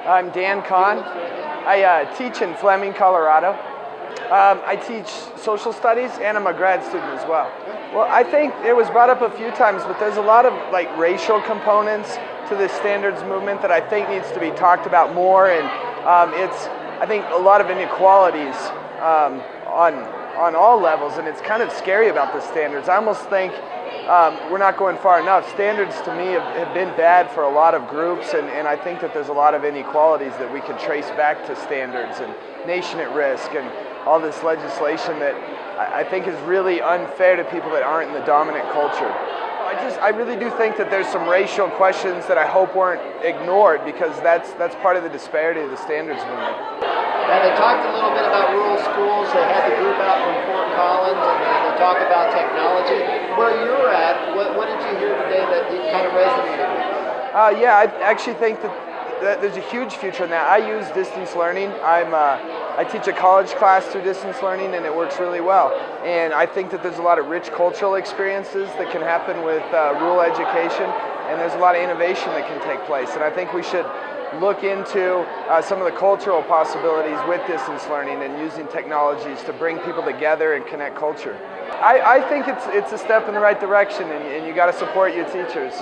I'm Dan Conn. I teach in Fleming, Colorado. I teach social studies and I'm a grad student as well. Well, I think it was brought up a few times, but there's a lot of racial components to this standards movement that I think needs to be talked about more, and I think a lot of inequalities on all levels, and it's kind of scary about the standards. I almost think we're not going far enough. Standards to me have been bad for a lot of groups, and I think that there's a lot of inequalities that we can trace back to standards and nation at risk and all this legislation that I think is really unfair to people that aren't in the dominant culture. I really do think that there's some racial questions that I hope weren't ignored, because that's part of the disparity of the standards movement. Now, they talked a little bit about rural schools. They had the group out from Fort Collins, and they talk about technology. Where you're at, what did you hear today that kind of resonated with you? Yeah, I actually think that there's a huge future in that. I use distance learning. I teach a college class through distance learning, and it works really well. And I think that there's a lot of rich cultural experiences that can happen with rural education, and there's a lot of innovation that can take place. And I think we should look into some of the cultural possibilities with distance learning and using technologies to bring people together and connect culture. I think it's a step in the right direction, and you got to support your teachers.